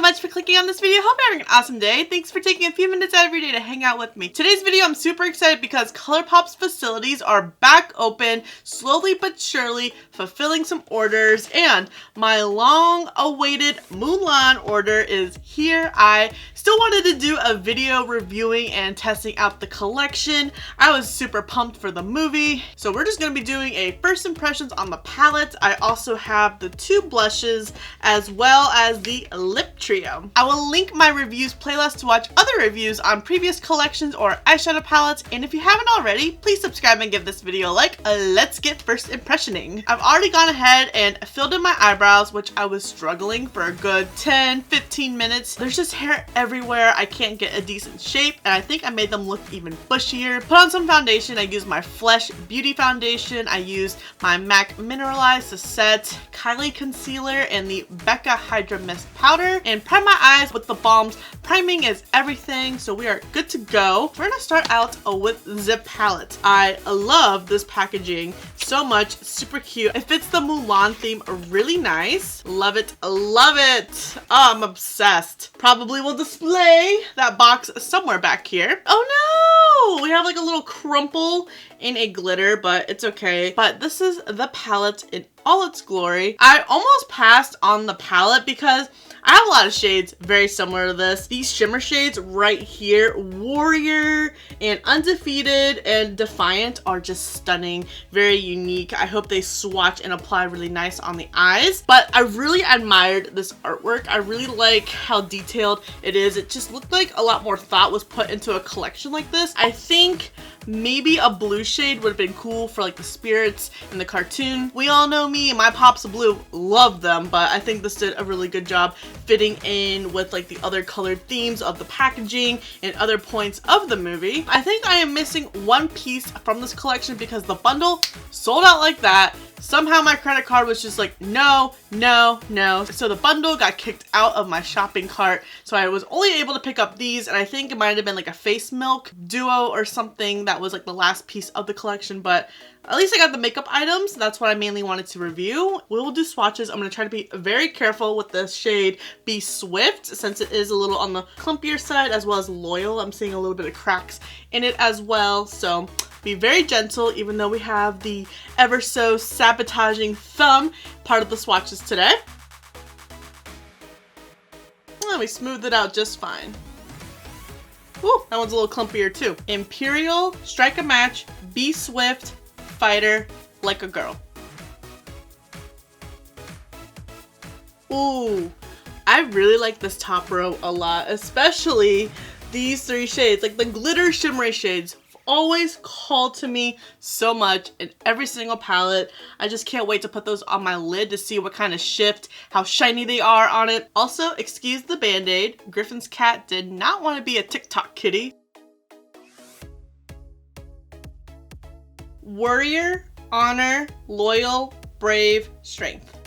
much for clicking on this video. Hope you're having an awesome day. Thanks for taking a few minutes out of your day to hang out with me. Today's video, I'm super excited because ColourPop's facilities are back open, slowly but surely, fulfilling some orders, and my long-awaited MULAN order is here. I still wanted to do a video reviewing and testing out the collection. I was super pumped for the movie, so we're just going to be doing a first impressions on the palette. I also have the two blushes as well as the lip trio. I will link my reviews playlist to watch other reviews on previous collections or eyeshadow palettes, and if you haven't already, please subscribe and give this video a like. Let's get first impressioning. I've already gone ahead and filled in my eyebrows, which I was struggling for a good 10-15 minutes. There's just hair everywhere. I can't get a decent shape, and I think I made them look even bushier. Put on some foundation. I used my Flesh Beauty foundation. I used my MAC Mineralized to set Kylie concealer and the Becca Hydra Mist powder, and prime my eyes with the balms. Priming is everything, so we are good to go. We're gonna start out with the palette. I love this packaging so much. Super cute. It fits the MULAN theme really nice. Love it, love it. Oh, I'm obsessed. Probably will display that box somewhere back here. Oh no, we have like a little crumple in a glitter, but it's okay. But this is the palette in all its glory. I almost passed on the palette because I have a lot of shades very similar to this. These shimmer shades right here, Warrior and Undefeated and Defiant, are just stunning, very unique. I hope they swatch and apply really nice on the eyes. But I really admired this artwork. I really like how detailed it is. It just looked like a lot more thought was put into a collection like this. I think maybe a blue shade would have been cool for like the spirits in the cartoon. We all know me, my pops of blue, love them, but I think this did a really good job fitting in with like the other colored themes of the packaging and other points of the movie. I think I am missing one piece from this collection because the bundle sold out like that. Somehow my credit card was just like, no, no, no. So the bundle got kicked out of my shopping cart. So I was only able to pick up these, and I think it might have been like a face milk duo or something that was like the last piece of the collection, but at least I got the makeup items. That's what I mainly wanted to review. We will do swatches. I'm gonna try to be very careful with the shade Be Swift, since it is a little on the clumpier side, as well as Loyal. I'm seeing a little bit of cracks in it as well. So be very gentle, even though we have the ever so sabotaging thumb part of the swatches today. And we smoothed it out just fine. Woo, that one's a little clumpier too. Imperial, Strike a Match, Be Swift, Fighter, Like a Girl. Ooh, I really like this top row a lot, especially these three shades. Like the glitter shimmery shades always call to me so much in every single palette. I just can't wait to put those on my lid to see what kind of shift, how shiny they are on it. Also, excuse the band-aid. Griffin's cat did not want to be a TikTok kitty. Warrior, Honor, Loyal, Brave, Strength.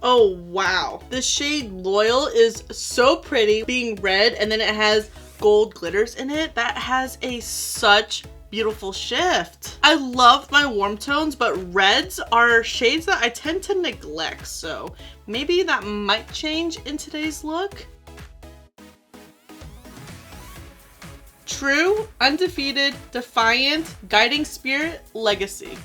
Oh wow, this shade Loyal is so pretty, being red and then it has gold glitters in it. That has such beautiful shift. I love my warm tones, but reds are shades that I tend to neglect, so maybe that might change in today's look. True, Undefeated, Defiant, Guiding Spirit, Legacy.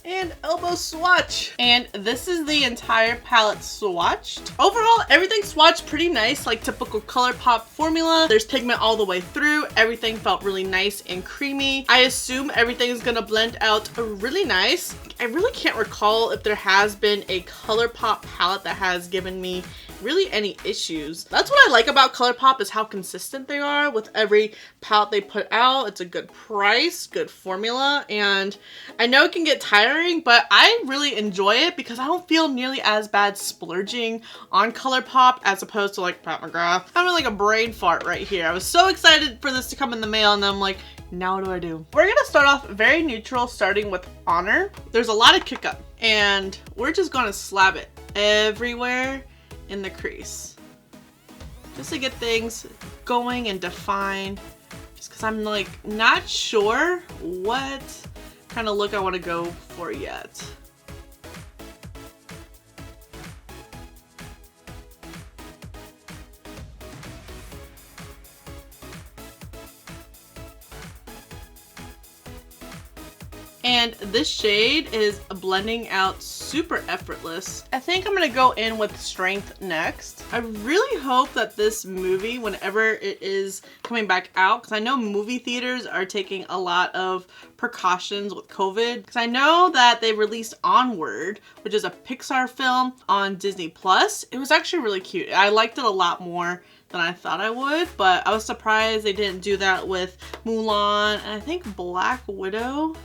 And elbow swatch. And this is the entire palette swatched. Overall, everything swatched pretty nice, like typical ColourPop formula. There's pigment all the way through. Everything felt really nice and creamy. I assume everything is gonna blend out really nice. I really can't recall if there has been a ColourPop palette that has given me really any issues. That's what I like about ColourPop, is how consistent they are with every palette they put out. It's a good price, good formula, and I know it can get tiring, but I really enjoy it because I don't feel nearly as bad splurging on ColourPop as opposed to like Pat McGrath. I'm having like a brain fart right here. I was so excited for this to come in the mail, and then I'm like, now what do I do? We're gonna start off very neutral, starting with Honor. There's a lot of kick up, and we're just gonna slab it everywhere in the crease just to get things going and defined, just because I'm like not sure what kind of look I want to go for yet. And this shade is blending out super effortless. I think I'm gonna go in with Strength next. I really hope that this movie, whenever it is coming back out, because I know movie theaters are taking a lot of precautions with COVID, because I know that they released Onward, which is a Pixar film on Disney Plus. It was actually really cute. I liked it a lot more than I thought I would, but I was surprised they didn't do that with Mulan, and I think Black Widow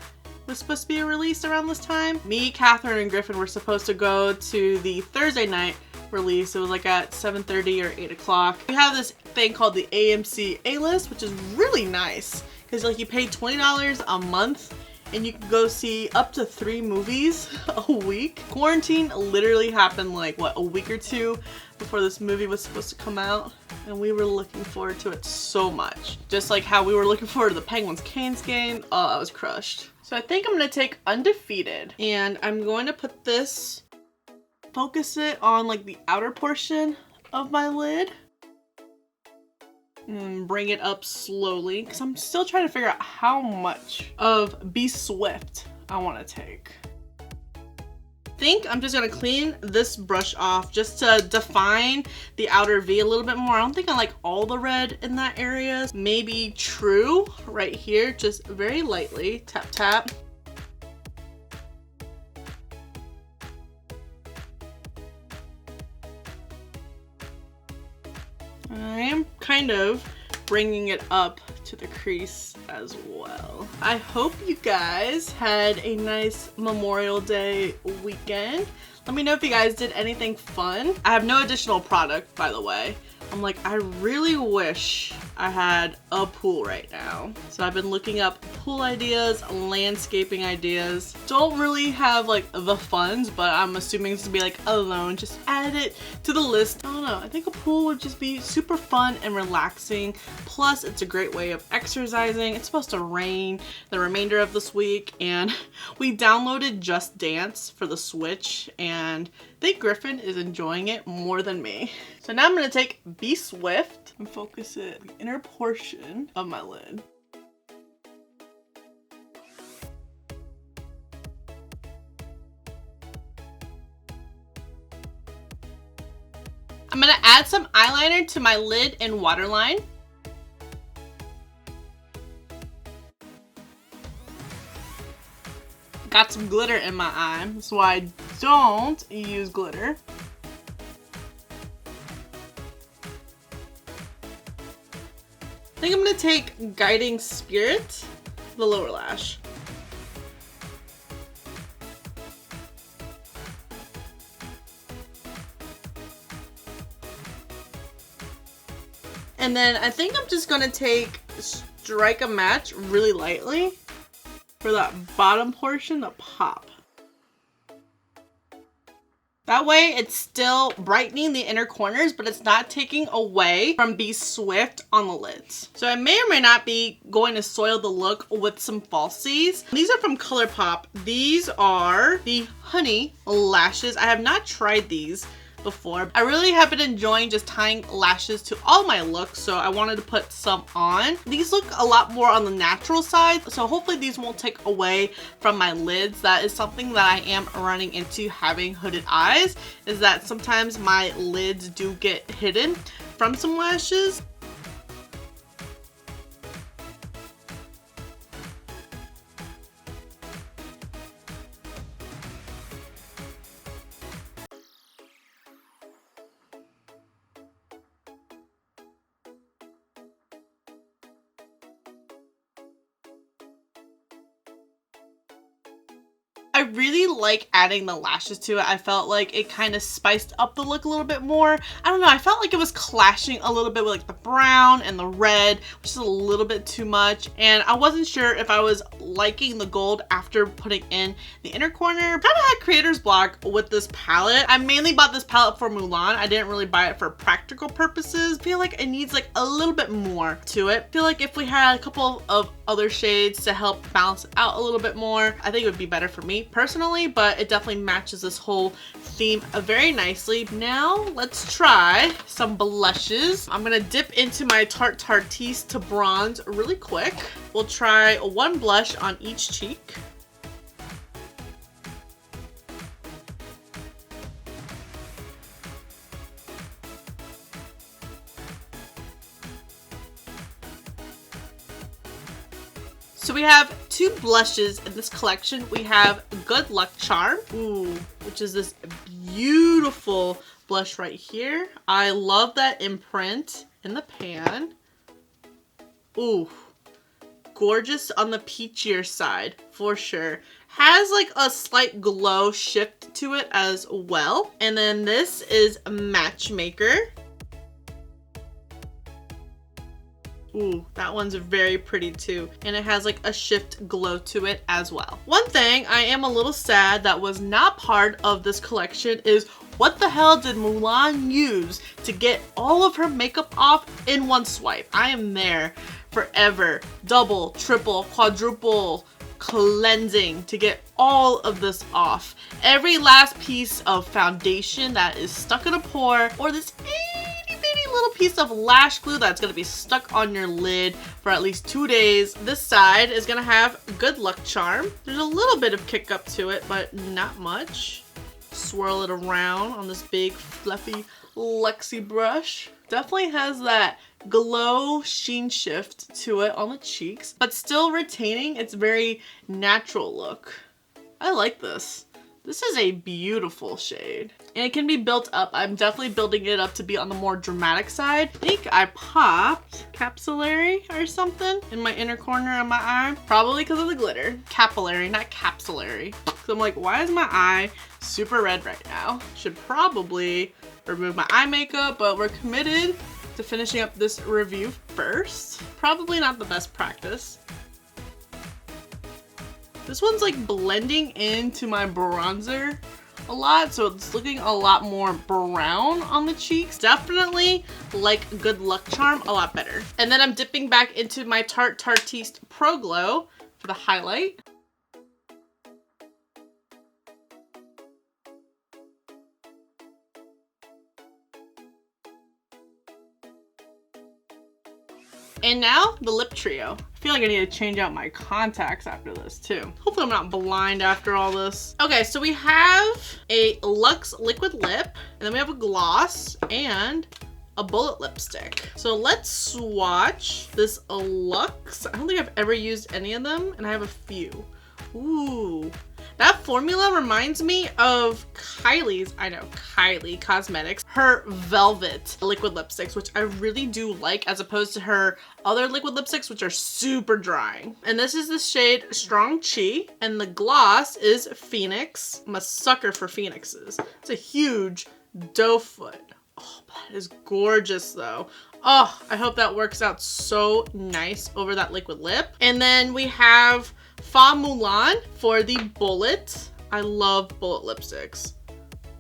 was supposed to be released around this time. Me, Catherine, and Griffin were supposed to go to the Thursday night release. It was like at 7:30 or 8 o'clock. We have this thing called the AMC A-List, which is really nice because like you pay $20 a month and you can go see up to 3 movies a week. Quarantine literally happened like, what, a week or two before this movie was supposed to come out, and we were looking forward to it so much. Just like how we were looking forward to the Penguins-Canes game. Oh, I was crushed. So I think I'm gonna take Undefeated, and I'm going to put this, focus it on like the outer portion of my lid. And bring it up slowly, because I'm still trying to figure out how much of Be Swift I want to take. I think I'm just gonna clean this brush off just to define the outer V a little bit more. I don't think I like all the red in that area. Maybe True right here, just very lightly, tap tap. I am kind of bringing it up to the crease as well. I hope you guys had a nice Memorial Day weekend. Let me know if you guys did anything fun. I have no additional product, by the way. I'm like, I really wish I had a pool right now. So I've been looking up pool ideas, landscaping ideas. Don't really have like the funds, but I'm assuming it's gonna be like a loan. Just add it to the list. I don't know, I think a pool would just be super fun and relaxing. Plus it's a great way of exercising. It's supposed to rain the remainder of this week, and we downloaded Just Dance for the Switch, and I think Griffin is enjoying it more than me. So now I'm gonna take Be Swift and focus it on the inner portion of my lid. I'm gonna add some eyeliner to my lid and waterline. Got some glitter in my eye, so I don't use glitter. I think I'm gonna take Guiding Spirit, the lower lash. And then I think I'm just gonna take Strike a Match really lightly for that bottom portion, the pop. That way it's still brightening the inner corners, but it's not taking away from Be Swift on the lids. So I may or may not be going to soil the look with some falsies. These are from ColourPop. These are the Honey lashes. I have not tried these before. I really have been enjoying just tying lashes to all my looks, so I wanted to put some on. These look a lot more on the natural side, so hopefully these won't take away from my lids. That is something that I am running into having hooded eyes, is that sometimes my lids do get hidden from some lashes. I really like adding the lashes to it. I felt like it kind of spiced up the look a little bit more. I don't know, I felt like it was clashing a little bit with like the brown and the red, which is a little bit too much. And I wasn't sure if I was liking the gold after putting in the inner corner. Kind of had creator's block with this palette. I mainly bought this palette for Mulan. I didn't really buy it for practical purposes. I feel like it needs like a little bit more to it. I feel like if we had a couple of other shades to help balance it out a little bit more, I think it would be better for me personally, but it definitely matches this whole theme very nicely. Now let's try some blushes. I'm gonna dip into my Tarte Tartiste to bronze really quick. We'll try one blush on each cheek. So we have two blushes in this collection. We have Good Luck Charm, ooh, which is this beautiful blush right here. I love that imprint in the pan. Ooh, gorgeous on the peachier side for sure. Has like a slight glow shift to it as well. And then this is Matchmaker. Ooh, that one's very pretty too. And it has like a shift glow to it as well. One thing I am a little sad that was not part of this collection is what the hell did Mulan use to get all of her makeup off in one swipe? I am there forever. Double, triple, quadruple cleansing to get all of this off. Every last piece of foundation that is stuck in a pore, or this little piece of lash glue that's going to be stuck on your lid for at least 2 days. This side is going to have Good Luck Charm. There's a little bit of kick up to it, but not much. Swirl it around on this big fluffy Luxie brush. Definitely has that glow sheen shift to it on the cheeks, but still retaining its very natural look. I like this. This is a beautiful shade, and it can be built up. I'm definitely building it up to be on the more dramatic side. I think I popped capillary or something in my inner corner of my eye, probably because of the glitter. Capillary, not capsullary. So I'm like, why is my eye super red right now? Should probably remove my eye makeup, but we're committed to finishing up this review first. Probably not the best practice. This one's like blending into my bronzer a lot, so it's looking a lot more brown on the cheeks. Definitely like Good Luck Charm a lot better. And then I'm dipping back into my Tarte Tartiste Pro Glow for the highlight. And now the lip trio. I feel like I need to change out my contacts after this too. Hopefully I'm not blind after all this. Okay, so we have a Lux Liquid Lip, and then we have a gloss and a bullet lipstick. So let's swatch this Lux. I don't think I've ever used any of them, and I have a few. Ooh. That formula reminds me of Kylie's, I know, Kylie Cosmetics, her Velvet liquid lipsticks, which I really do like, as opposed to her other liquid lipsticks, which are super drying. And this is the shade Strong Chi, and the gloss is Phoenix. I'm a sucker for Phoenixes. It's a huge doe foot. Oh, that is gorgeous though. Oh, I hope that works out so nice over that liquid lip. And then we have MULAN for the bullet. I love bullet lipsticks.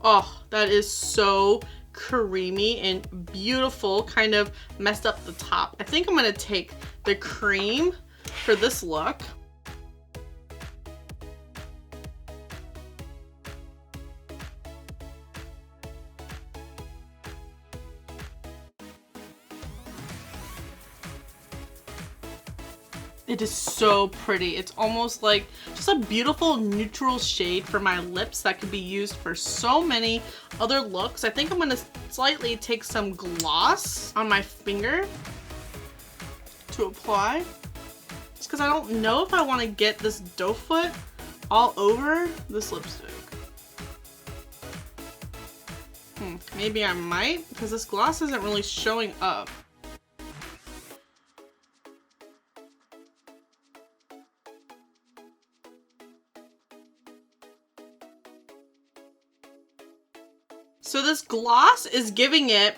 Oh, that is so creamy and beautiful. Kind of messed up the top. I think I'm gonna take the cream for this look. It is so pretty. It's almost like just a beautiful neutral shade for my lips that could be used for so many other looks. I think I'm gonna slightly take some gloss on my finger to apply. Just because I don't know if I want to get this doe foot all over this lipstick. Maybe I might, because this gloss isn't really showing up. So this gloss is giving it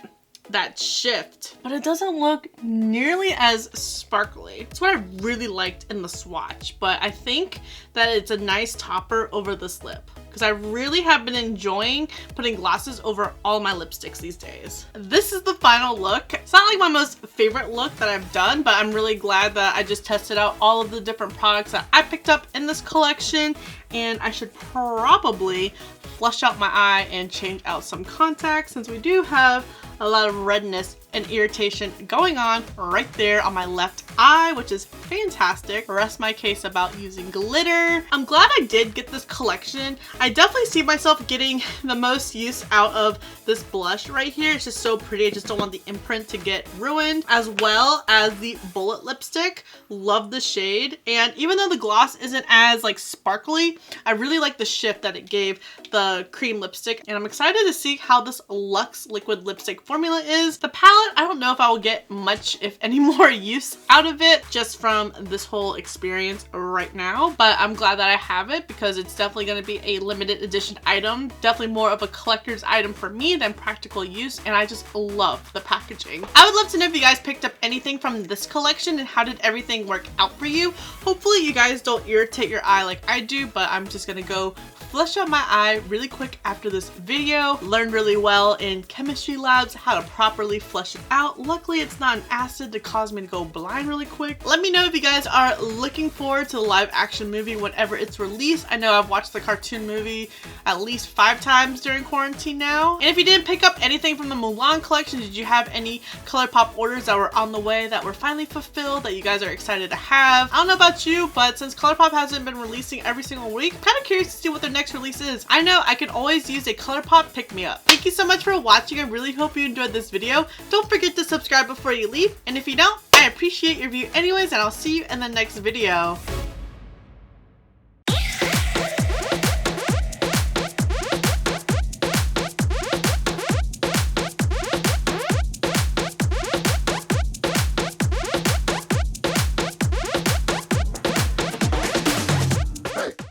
that shift, but it doesn't look nearly as sparkly. It's what I really liked in the swatch, but I think that it's a nice topper over this lip, because I really have been enjoying putting glosses over all my lipsticks these days. This is the final look. It's not like my most favorite look that I've done, but I'm really glad that I just tested out all of the different products that I picked up in this collection, and I should probably flush out my eye and change out some contacts, since we do have a lot of redness in and irritation going on right there on my left eye, which is fantastic. Rest my case about using glitter. I'm glad I did get this collection. I definitely see myself getting the most use out of this blush right here. It's just so pretty. I just don't want the imprint to get ruined, as well as the bullet lipstick. Love the shade, and even though the gloss isn't as like sparkly, I really like the shift that it gave the cream lipstick, and I'm excited to see how this Lux Liquid Lipstick formula is. The palette, I don't know if I will get much, if any, more use out of it just from this whole experience right now, but I'm glad that I have it because it's definitely going to be a limited edition item, definitely more of a collector's item for me than practical use, and I just love the packaging. I would love to know if you guys picked up anything from this collection and how did everything work out for you. Hopefully you guys don't irritate your eye like I do, but I'm just gonna go flush out my eye really quick after this video. Learned really well in chemistry labs how to properly flush it out. Luckily it's not an acid to cause me to go blind really quick. Let me know if you guys are looking forward to the live action movie whenever it's released. I know I've watched the cartoon movie at least 5 times during quarantine now. And if you didn't pick up anything from the Mulan collection, did you have any ColourPop orders that were on the way that were finally fulfilled that you guys are excited to have? I don't know about you, but since ColourPop hasn't been releasing every single week, I'm kind of curious to see what their next release is. I know I could always use a ColourPop pick-me-up. Thank you so much for watching. I really hope you enjoyed this video. Don't forget to subscribe before you leave, and if you don't, I appreciate your view anyways, and I'll see you in the next video.